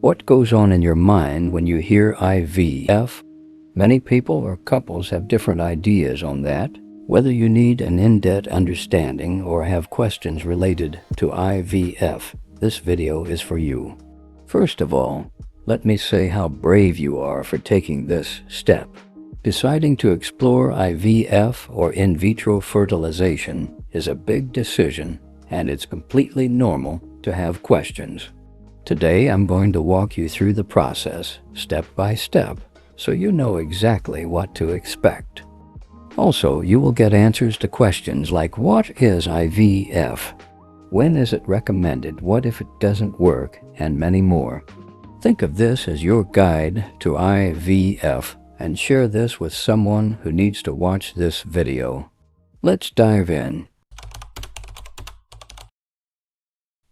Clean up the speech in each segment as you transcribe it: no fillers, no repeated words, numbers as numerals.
What goes on in your mind when you hear IVF? Many people or couples have different ideas on that. Whether you need an in-depth understanding or have questions related to IVF, this video is for you. First of all, let me say how brave you are for taking this step. Deciding to explore IVF or in vitro fertilization is a big decision, and it's completely normal to have questions. Today, I'm going to walk you through the process, step by step, so you know exactly what to expect. Also, you will get answers to questions like, what is IVF? When is it recommended? What if it doesn't work? And many more. Think of this as your guide to IVF and share this with someone who needs to watch this video. Let's dive in.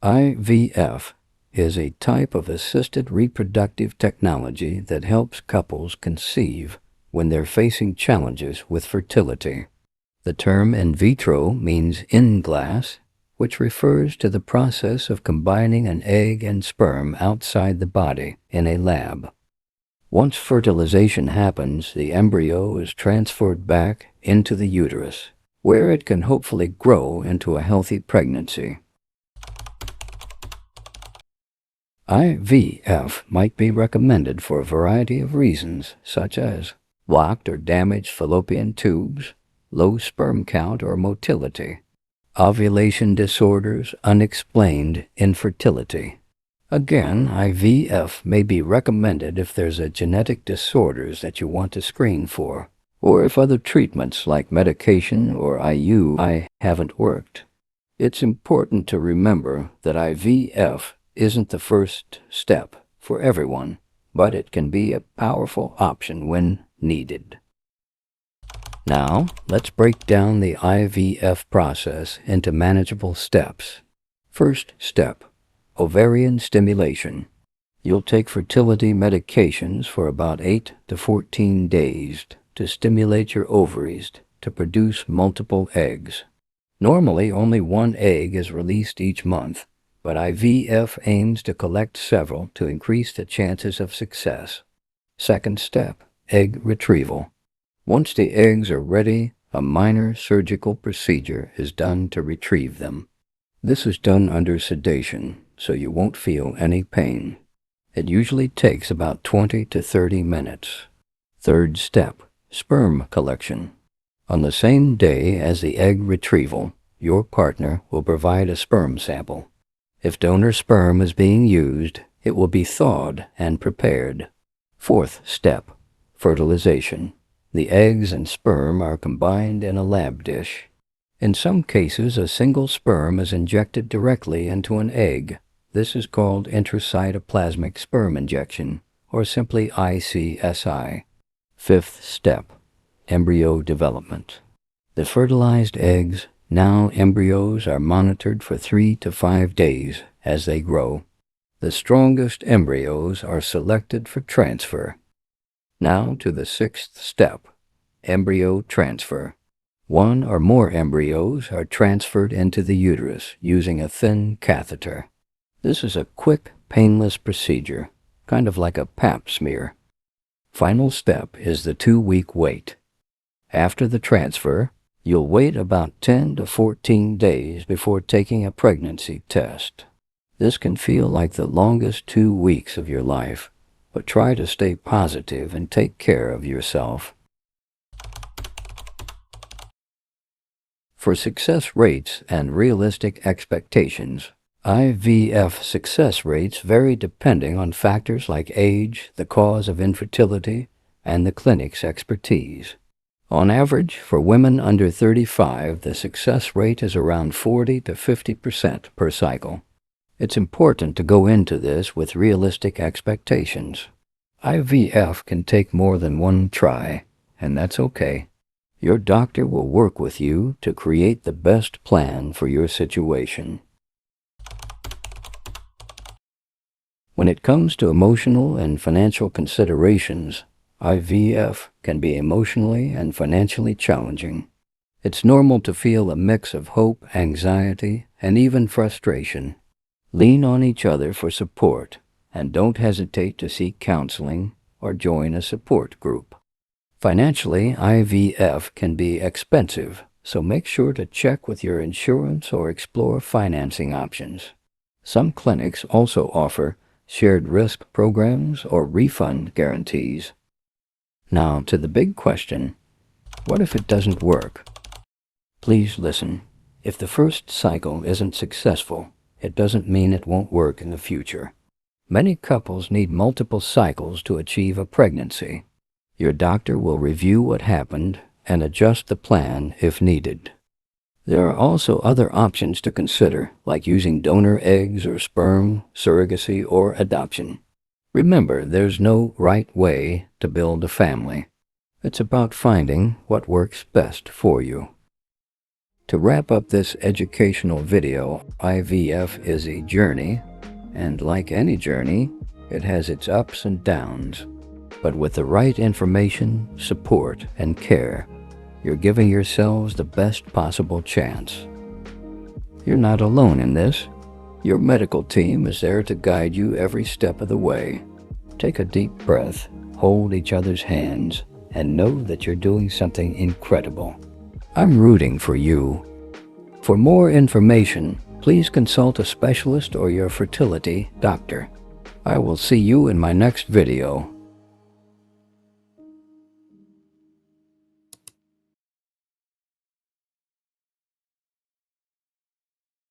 IVF is a type of assisted reproductive technology that helps couples conceive when they're facing challenges with fertility. The term in vitro means in glass, which refers to the process of combining an egg and sperm outside the body in a lab. Once fertilization happens, the embryo is transferred back into the uterus, where it can hopefully grow into a healthy pregnancy. IVF might be recommended for a variety of reasons, such as blocked or damaged fallopian tubes, low sperm count or motility, ovulation disorders, unexplained infertility. Again, IVF may be recommended if there's a genetic disorders that you want to screen for, or if other treatments like medication or IUI haven't worked. It's important to remember that IVF isn't the first step for everyone, but it can be a powerful option when needed. Now, let's break down the IVF process into manageable steps. First step, ovarian stimulation. You'll take fertility medications for about 8 to 14 days to stimulate your ovaries to produce multiple eggs. Normally, only one egg is released each month, but IVF aims to collect several to increase the chances of success. Second step, egg retrieval. Once the eggs are ready, a minor surgical procedure is done to retrieve them. This is done under sedation, so you won't feel any pain. It usually takes about 20 to 30 minutes. Third step, sperm collection. On the same day as the egg retrieval, your partner will provide a sperm sample. If donor sperm is being used, it will be thawed and prepared. Fourth step, fertilization. The eggs and sperm are combined in a lab dish. In some cases, a single sperm is injected directly into an egg. This is called intracytoplasmic sperm injection, or simply ICSI. Fifth step, embryo development. The fertilized eggs, now embryos, are monitored for 3 to 5 days as they grow. The strongest embryos are selected for transfer. Now to the sixth step, embryo transfer. One or more embryos are transferred into the uterus using a thin catheter. This is a quick, painless procedure, kind of like a pap smear. Final step is the 2-week wait. After the transfer, you'll wait about 10 to 14 days before taking a pregnancy test. This can feel like the longest 2 weeks of your life, but try to stay positive and take care of yourself. For success rates and realistic expectations, IVF success rates vary depending on factors like age, the cause of infertility, and the clinic's expertise. On average, for women under 35, the success rate is around 40 to 50% per cycle. It's important to go into this with realistic expectations. IVF can take more than one try, and that's okay. Your doctor will work with you to create the best plan for your situation. When it comes to emotional and financial considerations, IVF can be emotionally and financially challenging. It's normal to feel a mix of hope, anxiety, and even frustration. Lean on each other for support and don't hesitate to seek counseling or join a support group. Financially, IVF can be expensive, so make sure to check with your insurance or explore financing options. Some clinics also offer shared risk programs or refund guarantees. Now to the big question, what if it doesn't work? Please listen. If the first cycle isn't successful, it doesn't mean it won't work in the future. Many couples need multiple cycles to achieve a pregnancy. Your doctor will review what happened and adjust the plan if needed. There are also other options to consider, like using donor eggs or sperm, surrogacy, or adoption. Remember, there's no right way to build a family. It's about finding what works best for you. To wrap up this educational video, IVF is a journey, and like any journey, it has its ups and downs. But with the right information, support, and care, you're giving yourselves the best possible chance. You're not alone in this. Your medical team is there to guide you every step of the way. Take a deep breath, hold each other's hands, and know that you're doing something incredible. I'm rooting for you. For more information, please consult a specialist or your fertility doctor. I will see you in my next video.